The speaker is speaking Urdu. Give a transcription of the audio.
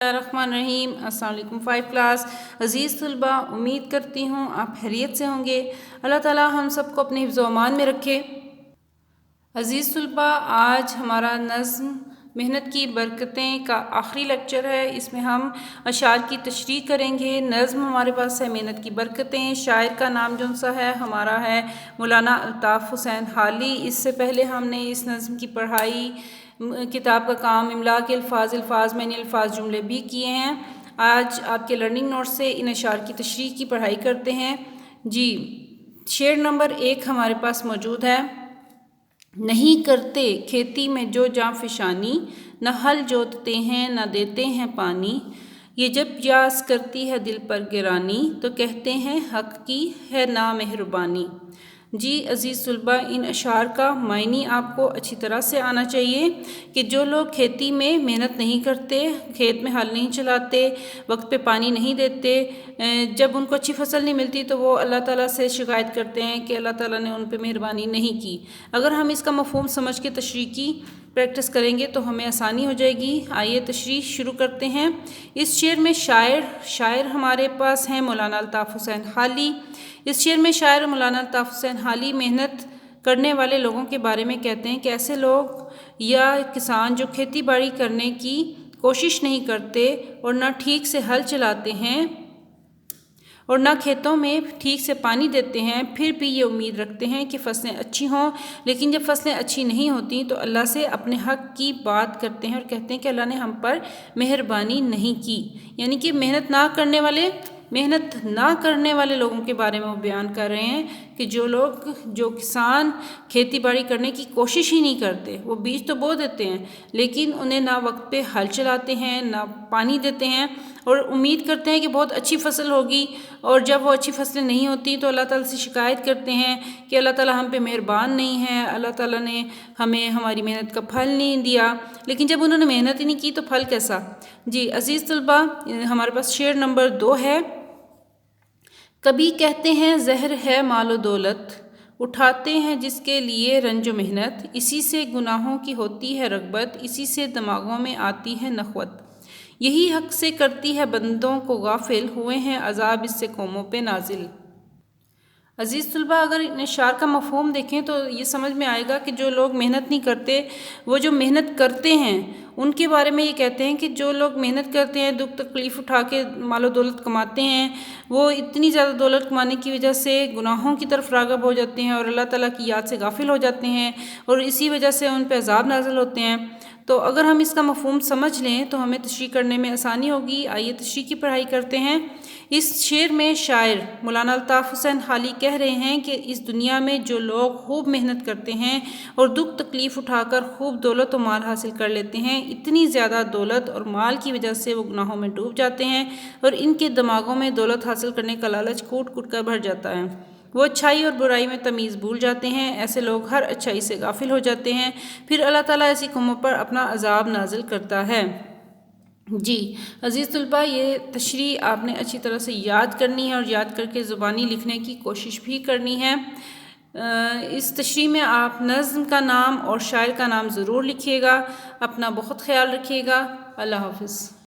الرحمن الرحیم۔ السلام علیکم 5 کلاس عزیز طلباء، امید کرتی ہوں آپ خیریت سے ہوں گے۔ اللہ تعالی ہم سب کو اپنے حفظ و امان میں رکھے۔ عزیز طلباء، آج ہمارا نظم محنت کی برکتیں کا آخری لیکچر ہے۔ اس میں ہم اشعار کی تشریح کریں گے۔ نظم ہمارے پاس ہے محنت کی برکتیں۔ شاعر کا نام جون سا ہے ہمارا ہے مولانا الطاف حسین حالی۔ اس سے پہلے ہم نے اس نظم کی پڑھائی، کتاب کا کام، املا کے الفاظ معنی الفاظ جملے بھی کیے ہیں۔ آج آپ کے لرننگ نوٹ سے ان اشعار کی تشریح کی پڑھائی کرتے ہیں۔ جی، شعر نمبر 1 ہمارے پاس موجود ہے۔ نہیں کرتے کھیتی میں جو جاں فشانی، نہ ہل جوتتے ہیں نہ دیتے ہیں پانی، یہ جب یاس کرتی ہے دل پر گرانی، تو کہتے ہیں حق کی ہے نامہربانی۔ جی عزیز طلباء، ان اشعار کا معنی آپ کو اچھی طرح سے آنا چاہیے کہ جو لوگ کھیتی میں محنت نہیں کرتے، کھیت میں ہل نہیں چلاتے، وقت پہ پانی نہیں دیتے، جب ان کو اچھی فصل نہیں ملتی تو وہ اللہ تعالیٰ سے شکایت کرتے ہیں کہ اللہ تعالیٰ نے ان پہ مہربانی نہیں کی۔ اگر ہم اس کا مفہوم سمجھ کے تشریح کی پریکٹس کریں گے تو ہمیں آسانی ہو جائے گی۔ آئیے تشریح شروع کرتے ہیں۔ اس شعر میں شاعر ہمارے پاس ہیں مولانا الطاف حسین حالی۔ اس شعر میں شاعر مولانا الطاف حسین حالی محنت کرنے والے لوگوں کے بارے میں کہتے ہیں کہ ایسے لوگ یا کسان جو کھیتی باڑی کرنے کی کوشش نہیں کرتے اور نہ ٹھیک سے ہل چلاتے ہیں اور نہ کھیتوں میں ٹھیک سے پانی دیتے ہیں، پھر بھی یہ امید رکھتے ہیں کہ فصلیں اچھی ہوں، لیکن جب فصلیں اچھی نہیں ہوتی تو اللہ سے اپنے حق کی بات کرتے ہیں اور کہتے ہیں کہ اللہ نے ہم پر مہربانی نہیں کی۔ یعنی کہ محنت نہ کرنے والے لوگوں کے بارے میں وہ بیان کر رہے ہیں کہ جو کسان کھیتی باڑی کرنے کی کوشش ہی نہیں کرتے، وہ بیج تو بو دیتے ہیں لیکن انہیں نہ وقت پہ ہل چلاتے ہیں نہ پانی دیتے ہیں اور امید کرتے ہیں کہ بہت اچھی فصل ہوگی، اور جب وہ اچھی فصلیں نہیں ہوتی تو اللہ تعالیٰ سے شکایت کرتے ہیں کہ اللہ تعالیٰ ہم پہ مہربان نہیں ہے، اللہ تعالیٰ نے ہمیں ہماری محنت کا پھل نہیں دیا۔ لیکن جب انہوں نے محنت ہی نہیں کی تو پھل کیسا؟ جی عزیز طلباء، ہمارے پاس شعر نمبر 2 ہے۔ کبھی کہتے ہیں زہر ہے مال و دولت، اٹھاتے ہیں جس کے لیے رنج و محنت، اسی سے گناہوں کی ہوتی ہے رغبت، اسی سے دماغوں میں آتی ہے نخوت، یہی حق سے کرتی ہے بندوں کو غافل، ہوئے ہیں عذاب اس سے قوموں پہ نازل۔ عزیز طلباء، اگر ان اشعار کا مفہوم دیکھیں تو یہ سمجھ میں آئے گا کہ جو لوگ محنت نہیں کرتے، وہ جو محنت کرتے ہیں ان کے بارے میں یہ کہتے ہیں کہ جو لوگ محنت کرتے ہیں، دکھ تکلیف اٹھا کے مال و دولت کماتے ہیں، وہ اتنی زیادہ دولت کمانے کی وجہ سے گناہوں کی طرف راغب ہو جاتے ہیں اور اللہ تعالیٰ کی یاد سے غافل ہو جاتے ہیں اور اسی وجہ سے ان پہ عذاب نازل ہوتے ہیں۔ تو اگر ہم اس کا مفہوم سمجھ لیں تو ہمیں تشریح کرنے میں آسانی ہوگی۔ آئیے تشریح کی پڑھائی کرتے ہیں۔ اس شعر میں شاعر مولانا الطاف حسین حالی کہہ رہے ہیں کہ اس دنیا میں جو لوگ خوب محنت کرتے ہیں اور دکھ تکلیف اٹھا کر خوب دولت و مال حاصل کر لیتے ہیں، اتنی زیادہ دولت اور مال کی وجہ سے وہ گناہوں میں ڈوب جاتے ہیں اور ان کے دماغوں میں دولت حاصل کرنے کا لالچ کوٹ کوٹ کر بھر جاتا ہے۔ وہ اچھائی اور برائی میں تمیز بھول جاتے ہیں۔ ایسے لوگ ہر اچھائی سے غافل ہو جاتے ہیں، پھر اللہ تعالیٰ ایسی قوموں پر اپنا عذاب نازل کرتا ہے۔ جی عزیز طلباء، یہ تشریح آپ نے اچھی طرح سے یاد کرنی ہے اور یاد کر کے زبانی لکھنے کی کوشش بھی کرنی ہے۔ اس تشریح میں آپ نظم کا نام اور شاعر کا نام ضرور لکھیے گا۔ اپنا بہت خیال رکھیے گا۔ اللہ حافظ۔